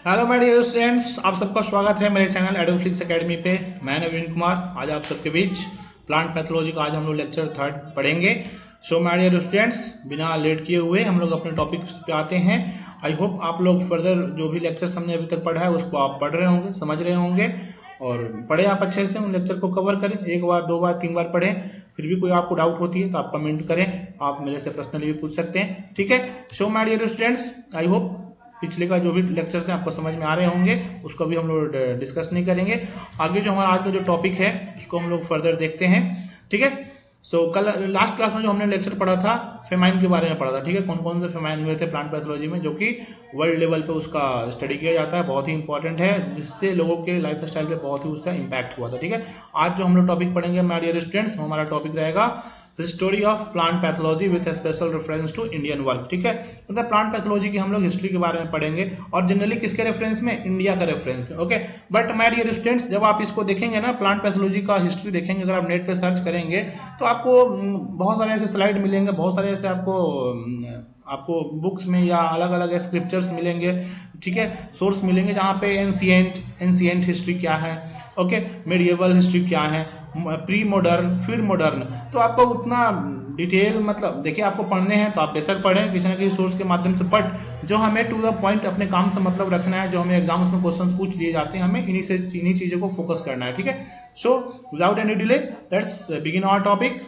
Hello my dear students, आप सबका स्वागत है मेरे चैनल एडोफ्लिक्स एकेडमी पे। मैं नवीन कुमार आज आप सबके बीच प्लांट पैथोलॉजी का आज हम लोग लेक्चर 3 पढ़ेंगे। सो माय डियर स्टूडेंट्स, बिना लेट किए हुए हम लोग अपने टॉपिक्स पे आते हैं। आई होप आप लोग फर्दर जो भी लेक्चर्स हमने अभी तक पढ़ा है उसको आप पढ़ रहे होंगे, समझ रहे होंगे और पढ़े आप अच्छे से। उन लेक्चर को कवर करें, एक बार, दो बार, तीन बार पढ़ें। फिर भी कोई आपको डाउट होती है तो आप कमेंट करें, आप मेरे से पर्सनली भी पूछ सकते हैं, ठीक है। So my dear students, I hope पिछले का जो भी लेक्चर्स हैं आपको समझ में आ रहे होंगे, उसको भी हम लोग डिस्कस नहीं करेंगे। आगे जो हमारा आज का जो टॉपिक है उसको हम लोग फर्दर देखते हैं, ठीक है। सो कल लास्ट क्लास में जो हमने लेक्चर पढ़ा था फेमाइन के बारे में पढ़ा था, ठीक है। कौन कौन से फेमाइन हुए थे प्लांट पैथोलॉजी में, जो कि वर्ल्ड लेवल पे उसका स्टडी किया जाता है, बहुत ही इंपॉर्टेंट है, जिससे लोगों के लाइफ स्टाइल पे बहुत ही उसका इम्पैक्ट हुआ था, ठीक है। आज जो हम लोग टॉपिक पढ़ेंगे माय डियर स्टूडेंट्स, हमारा टॉपिक रहेगा history of plant pathology with special reference to Indian work, ठीक है। मतलब प्लांट पैथोलॉजी की हम लोग हिस्ट्री के बारे में पढ़ेंगे और जनरली किसके रेफरेंस में, इंडिया का रेफरेंस में, okay. But my dear students, जब आप इसको देखेंगे ना, प्लांट पैथोलॉजी का हिस्ट्री देखेंगे, अगर आप नेट पे सर्च करेंगे तो आपको बहुत सारे ऐसे स्लाइड मिलेंगे, बहुत सारे ऐसे आपको बुक्स में या अलग अलग स्क्रिप्चर्स मिलेंगे, ठीक है, सोर्स मिलेंगे, जहाँ पे एंशिएंट हिस्ट्री क्या है, ओके, मेडिएवल हिस्ट्री क्या है, प्री मॉडर्न, फिर मॉडर्न। तो आपको उतना डिटेल, मतलब देखिए, आपको पढ़ने हैं तो आप बेशक पढ़ें किसी न किसी सोर्स के माध्यम से, बट जो हमें टू द पॉइंट अपने काम से मतलब रखना है, जो हमें एग्जाम्स में क्वेश्चन पूछ लिए जाते हैं, हमें इन्हीं चीज़ों को फोकस करना है, ठीक है। So without any delay let's begin our topic.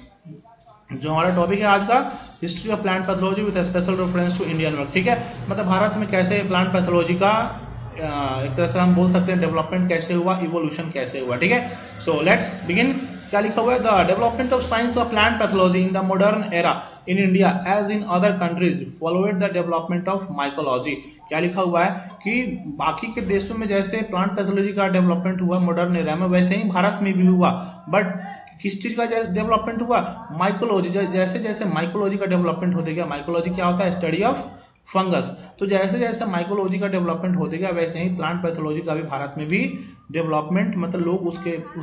जो हमारा टॉपिक है आज का, history of plant pathology with special reference to Indian work, ठीक है। मतलब भारत में कैसे प्लांट पैथोलॉजी का एक तरह से हम बोल सकते हैं डेवलपमेंट कैसे हुआ, इवोल्यूशन कैसे हुआ, ठीक है। So let's begin. क्या लिखा हुआ है, the development of science of plant pathology in the modern era in India as in other countries followed the development of mycology. क्या लिखा हुआ है कि बाकी के देशों में जैसे प्लांट पैथोलॉजी का डेवलपमेंट हुआ मॉडर्न एरा में, वैसे ही भारत में भी हुआ। बट किस चीज का डेवलपमेंट हुआ, माइकोलॉजी। जैसे जैसे माइकोलॉजी का डेवलपमेंट होते गया, माइकोलॉजी क्या होता है, स्टडी ऑफ फंगस। तो जैसे जैसे माइकोलॉजी का डेवलपमेंट होते गया, वैसे ही प्लांट पैथोलॉजी का भी भारत में भी डेवलपमेंट, मतलब लोग उस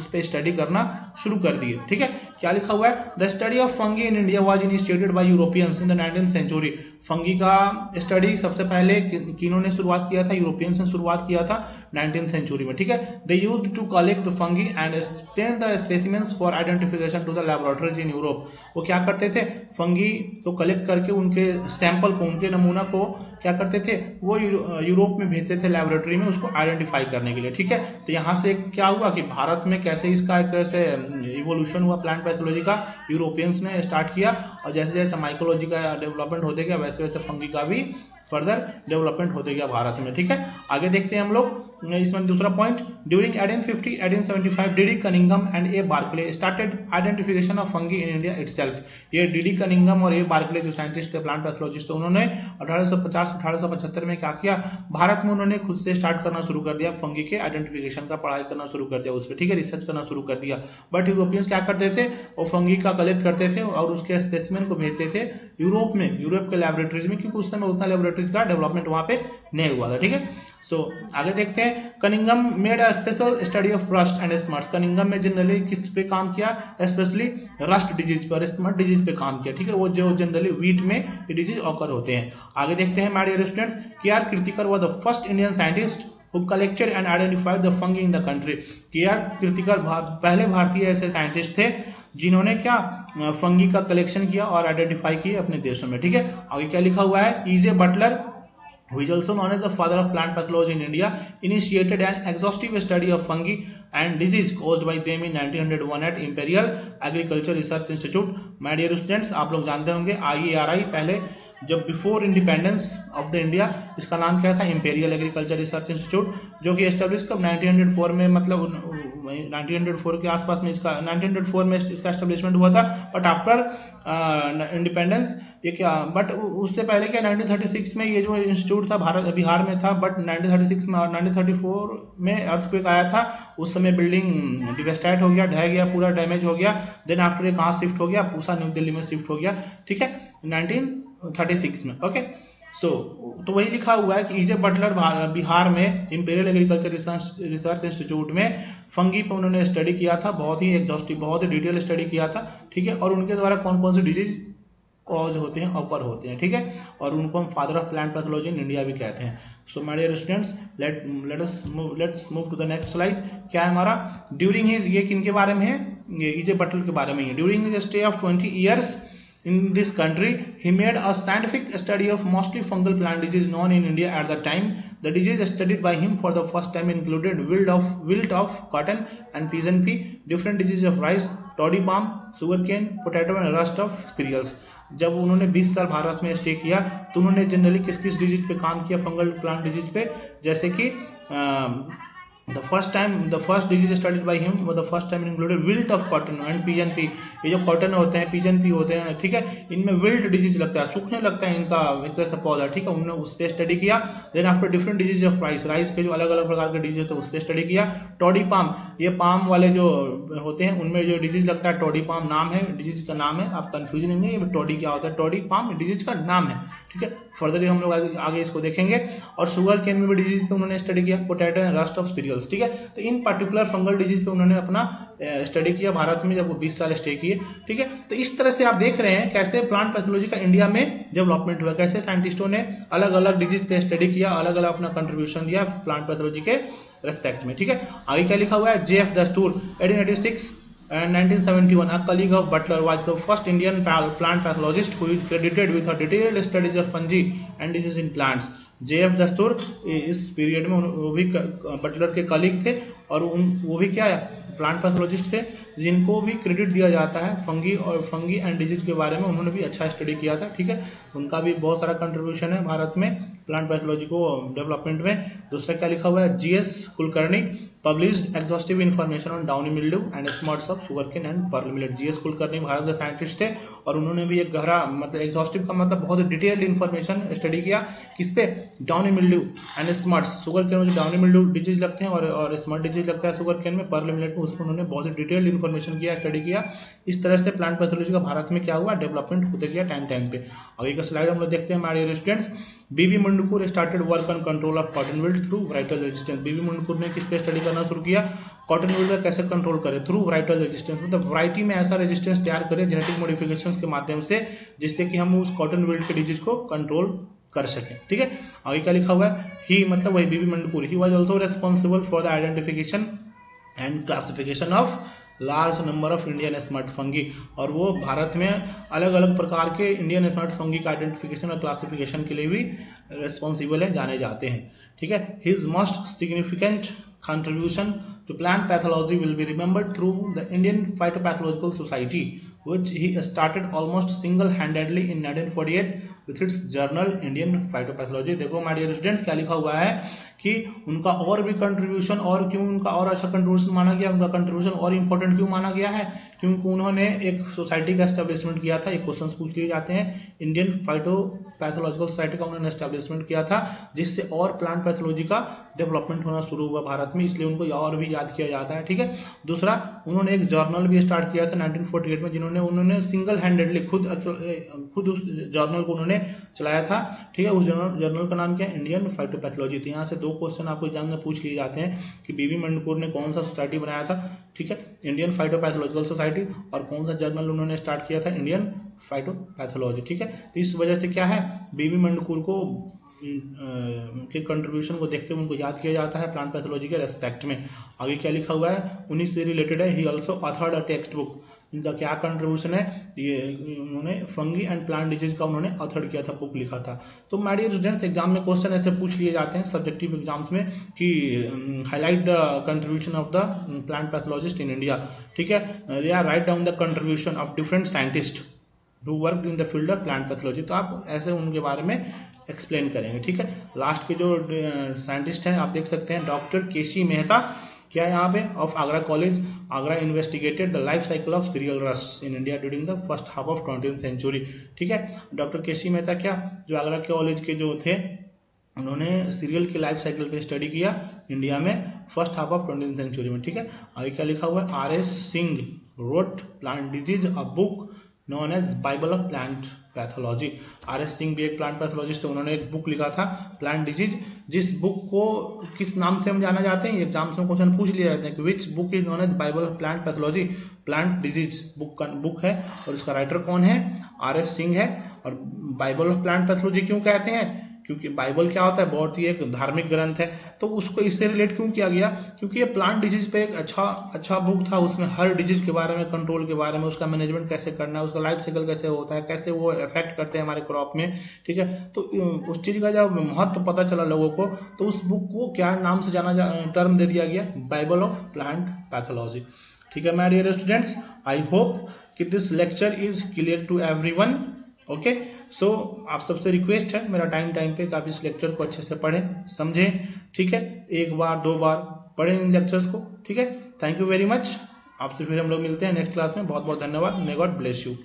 पर स्टडी करना शुरू कर दिए, ठीक है। क्या लिखा हुआ है, the study of fungi in India was initiated by Europeans in the 19th century. Fungi का स्टडी सबसे पहले किन्हों ने शुरुआत किया था, यूरोपियंस ने शुरुआत किया था 19th सेंचुरी में, ठीक है। They used to collect the fungi and send the specimens for identification to the laboratories in Europe. वो क्या करते थे, फंगी को कलेक्ट करके उनके सैंपल को, उनके नमूना को क्या करते थे, वो यूरोप में भेजते थे लैबोरेटरी में उसको आइडेंटिफाई करने के लिए, ठीक है। तो यहाँ से क्या हुआ कि भारत में कैसे इसका एक तरह से इवोल्यूशन हुआ प्लांट पैथोलॉजी का, यूरोपियंस ने स्टार्ट किया, और जैसे जैसे माइकोलॉजी का डेवलपमेंट होते गया, वैसे वैसे फंगी का भी फर्दर डेवलपमेंट होते गया भारत में, ठीक है। आगे देखते हैं हम लोग इसमें दूसरा point. During 1850 1875 DD Cunningham and A Barclay started identification of fungi in India itself. ये डीडी कनिंघम और ए बार्कले जो साइंटिस्ट थे, प्लांट पैथोलॉजिस्ट, उन्होंने 1850-1875 में क्या किया, भारत में उन्होंने खुद से स्टार्ट करना शुरू कर दिया, फंगी के आइडेंटिफिकेशन का पढ़ाई करना शुरू कर दिया, उस पर, ठीक है, रिसर्च करना शुरू कर दिया। बट यूरोपियंस क्या करते थे, वो फंगी का कलेक्ट करते थे और उसके स्पेसिमेन को भेजते थे यूरोप में, यूरोप के लैबोरेटरीज में, क्योंकि उस समय उतना लैबोरेटरीज का डेवलपमेंट वहां पे नहीं हुआ था, ठीक है। सो आगे देखते हैं। Cunningham made a special study of rust and smuts. Cunningham में जनरली किस पे काम किया, स्पेशली रस्ट डिजीज पर, स्मट डिजीज पे काम किया, ठीक है। वो जो जनरली व्हीट में ये डिजीज ऑकर होते हैं। आगे देखते हैं my dear students, KR. Kirtikar was the first Indian scientist who collected and identified the fungi in the country। KR. Kirtikar पहले भारतीय ऐसे साइंटिस्ट थे जिन्होंने क्या, फंगी का कलेक्शन किया और आइडेंटिफाई किए अपने देशों में, ठीक है। आगे क्या लिखा हुआ है, E.J. Butler who is also known as the father of plant pathology in India initiated an exhaustive study of fungi and disease caused by them in 1901 at Imperial Agriculture Research Institute। My dear students, आप लोग जानते होंगे IARI पहले जब before independence of the India, इसका नाम क्या था, इंपेरियल एग्रीकल्चर रिसर्च इंस्टीट्यूट, जो कि एस्टेब्लिश कब 1904 में, मतलब 1904 के आसपास में इसका 1904 में इसका एस्टेब्लिशमेंट हुआ था। बट आफ्टर इंडिपेंडेंस ये क्या, बट उससे पहले क्या 1936 में ये जो इंस्टीट्यूट था बिहार में था, बट 1936 में और 1934 में अर्थक्वेक आया था, उस समय बिल्डिंग डिवेस्टेड हो गया, ढह गया, पूरा डैमेज हो गया। देन आफ्टर ये कहाँ शिफ्ट हो गया, पूसा न्यू दिल्ली में शिफ्ट हो गया, ठीक है, 1936 में, ओके। सो तो वही लिखा हुआ है कि E.J. बटलर बिहार में इंपीरियल एग्रीकल्चर रिसर्च इंस्टीट्यूट में फंगी पे उन्होंने स्टडी किया था, बहुत ही एग्जॉस्टिव, बहुत ही डिटेल स्टडी किया था, ठीक है। और उनके द्वारा कौन कौन सी डिजीज कॉज होते हैं, ऑकर होते हैं, ठीक है, और उनको हम father of plant pathology in India भी कहते हैं। So my dear students, let's move to the next slide. क्या है हमारा, ड्यूरिंग हिज, ये किन के बारे में है, ये E.J. बटलर के बारे में है। During his stay of 20 years in this country, he made a scientific study of mostly fungal plant disease known in India at the time. The disease studied by him for the first time included wilt of cotton and pigeon pea, different diseases of rice, toddy palm, sugarcane, potato and rust of cereals. जब उन्होंने 20 साल भारत में stay किया तो उन्होंने generally किस किस disease पे काम किया, फंगल प्लांट डिजीज पे, जैसे कि the first disease studied by him was the first time included wilt of cotton and pigeon pea. ये जो कॉटन होते हैं, पिजन पी होते हैं, ठीक है, इनमें विल्ट डिजीज लगता है, सूखने लगता है इनका एक तरह से पौधा, ठीक है, उन्होंने उस पर स्टडी किया। Then after different disease of rice के जो अलग अलग प्रकार के डिजीज होते हैं उस पर स्टडी किया। टॉडी पाम, ये पाम वाले जो होते हैं उनमें जो डिजीज लगता है, टॉडी पाम नाम है, डिजीज का नाम है, आप कंफ्यूजन नहीं है, टॉडी क्या होता है, टॉडी पाम डिजीज का नाम है, ठीक है। फर्दर हम लोग आगे इसको देखेंगे। और शुगर केन में भी डिजीज पे उन्होंने स्टडी किया, potato and rust of cereals, ठीक है। तो इन पर्टिकुलर फंगल डिजीज पे उन्होंने अपना स्टडी किया भारत में, जब वो 20 साल स्टे किए, ठीक है। तो इस तरह से आप देख रहे हैं कैसे प्लांट पैथोलॉजी का इंडिया में डेवलपमेंट हुआ, कैसे साइंटिस्टों ने अलग अलग डिजीज पे स्टडी किया, अलग अलग अपना कंट्रीब्यूशन दिया प्लांट पैथोलॉजी के रेस्पेक्ट में, ठीक है। आगे क्या लिखा हुआ है, J.F. दस्तूर 1886 and 1971, a colleague of Butler, was the first Indian plant pathologist who is credited with a detailed studies of fungi and diseases in plants. J.F. दस्तूर इस पीरियड में वो भी बटलर के कलीग थे और वो भी क्या है, प्लांट पैथोलॉजिस्ट थे, जिनको भी क्रेडिट दिया जाता है फंगी एंड डिजीज के बारे में। उन्होंने भी अच्छा स्टडी किया था, ठीक है, उनका भी बहुत सारा कंट्रीब्यूशन है भारत में प्लांट पैथोलॉजी को डेवलपमेंट में। दूसरा क्या लिखा हुआ है, G.S. Kulkarni published exhaustive information on downy mildew and smuts of sugarcane and pearl millet. G.S. Kulkarni Bharat के साइंटिस्ट थे और उन्होंने भी एक गहरा, मतलब एग्जॉस्टिव का मतलब बहुत डिटेल्ड इन्फॉर्मेशन स्टडी किया, किस पे, डाउनी मिल्ड्यू एंड स्मॉट्स, शुगरकेन में जो डाउनी मिल्ड्यू डिजीज लगते हैं और स्मॉट डिजीज लगता है शुगरकेन में, पर्ल मिलेट में, उसमें उन्होंने बहुत डिटेल्ड इन्फॉर्मेशन किया, स्टडी किया। इस तरह से प्लांट पैथोलॉजी का भारत में क्या हुआ, डेवलपमेंट होते गया टाइम पे। आगे का स्लाइड हम लोग देखते हैं हमारे students. B B Mundkur started work on control of cotton wilt through varietal resistance. B B Mundkur ने किस पे स्टडी करना शुरू किया, कॉटन विल्ट का कैसे कंट्रोल करे, थ्रू वराइटल रेजिस्टेंस, मतलब वराइटी में ऐसा रेजिस्टेंस तैयार करे जेनेटिक मॉडिफिकेशंस के माध्यम से, जिससे कि हम उस कॉटन विल्ट के डिजीज को कंट्रोल कर सकें, ठीक है। आगे क्या लिखा हुआ है, ही मतलब वही B B Mundkur, he was also responsible for the identification and classification of large number of Indian smut fungi, और वो भारत में अलग अलग प्रकार के इंडियन स्मॉट फंगी का आइडेंटिफिकेशन और क्लासिफिकेशन के लिए भी रिस्पॉन्सिबल है, जाने जाते हैं, ठीक है। His most significant contribution to plant pathology will be remembered through the Indian Phytopathological Society, which he started almost single-handedly in 1948 with its journal Indian Phytopathology। देखो माय डियर स्टूडेंट्स, क्या लिखा हुआ है कि उनका और भी कंट्रीब्यूशन, और क्यों उनका और अच्छा कंट्रीब्यूशन माना गया, उनका कंट्रीब्यूशन और इम्पोर्टेंट क्यों माना गया है, क्योंकि उन्होंने एक सोसाइटी का एस्टेब्लिशमेंट किया था। एक क्वेश्चन पूछ लिए जाते हैं, इंडियन फाइटोपैथोलॉजिकल सोसाइटी का उन्होंने एस्टेब्लिशमेंट किया था, जिससे और प्लांट पैथोलॉजी का डेवलपमेंट होना शुरू हुआ भारत में, इसलिए उनको और भी याद किया जाता है, ठीक है। दूसरा, उन्होंने एक जर्नल भी स्टार्ट किया था 1948 में, उन्होंने सिंगल हैंडेडली खुद उस जर्नल को उन्होंने चलाया था, ठीक है। उस जर्नल का नाम क्या है, इंडियन फाइटोपैथोलॉजी। तो यहाँ से दो क्वेश्चन आपको एग्जाम में पूछ लिए जाते हैं कि बीबी मुंडकुर ने कौन सा सोसाइटी बनाया था, ठीक है, इंडियन फाइटोपैथोलॉजिकल सोसाइटी, और कौन सा जर्नल उन्होंने स्टार्ट किया था, इंडियन फाइटोपैथोलॉजी, ठीक है। तो इस वजह से क्या है, बीबी मुंडकुर को के कंट्रीब्यूशन को देखते हुए उनको याद किया जाता है प्लांट पैथोलॉजी के रेस्पेक्ट में। आगे क्या लिखा हुआ है, उन्हीं से रिलेटेड है, he also authored a text book. इनका क्या कंट्रीब्यूशन है, ये उन्होंने फंगी एंड प्लांट डिजीज का उन्होंने ऑथर किया था, बुक लिखा था। तो माय डियर स्टूडेंट्स, एग्जाम में क्वेश्चन ऐसे पूछ लिए जाते हैं सब्जेक्टिव एग्जाम्स में कि highlight the contribution of the plant pathologist in India, ठीक है, या write down the contribution of different scientist who work in the field of plant pathology. तो आप ऐसे उनके बारे में एक्सप्लेन करेंगे, ठीक है। लास्ट के जो साइंटिस्ट हैं आप देख सकते हैं, डॉक्टर केसी मेहता, क्या है यहाँ पे, of Agra college, Agra investigated the life cycle of cereal rust in India during the first half of 20th century, ठीक है। डॉक्टर केसी मेहता क्या, जो आगरा कॉलेज के जो थे, उन्होंने सीरियल की लाइफ साइकिल पे स्टडी किया इंडिया में first half of 20th century में, ठीक है। आगे क्या लिखा हुआ है, R.S. Singh wrote plant disease, a book known as Bible of Plant pathology. RS Singh भी एक प्लांट पैथोलॉजिस्ट है, उन्होंने एक बुक लिखा था प्लांट डिजीज, जिस बुक को किस नाम से हम जाना जाते हैं, एग्जाम्स में क्वेश्चन पूछ लिया जाते हैं कि which book is known as Bible of plant pathology. Plant disease book है और इसका राइटर कौन है, RS सिंह है। और बाइबल ऑफ प्लांट पैथोलॉजी क्यों कहते हैं, क्योंकि बाइबल क्या होता है, बहुत ही एक धार्मिक ग्रंथ है, तो उसको इससे रिलेट क्यों किया गया, क्योंकि ये प्लांट डिजीज पे एक अच्छा बुक था। उसमें हर डिजीज के बारे में, कंट्रोल के बारे में, उसका मैनेजमेंट कैसे करना है, उसका लाइफ साइकिल कैसे होता है, कैसे वो इफेक्ट करते हैं हमारे क्रॉप में, ठीक है। तो उस चीज का जब महत्व पता चला लोगों को, तो उस बुक को क्या नाम से टर्म दे दिया गया, बाइबल ऑफ प्लांट पैथोलॉजी, ठीक है। My dear students, I hope कि this lecture is clear to everyone. Okay, so आप सबसे रिक्वेस्ट है मेरा टाइम पे आप इस लेक्चर को अच्छे से पढ़ें, समझें, ठीक है। एक बार 2 बार पढ़ें इन लेक्चर्स को, ठीक है। Thank you very much. आपसे फिर हम लोग मिलते हैं नेक्स्ट क्लास में। बहुत बहुत धन्यवाद। May God bless you.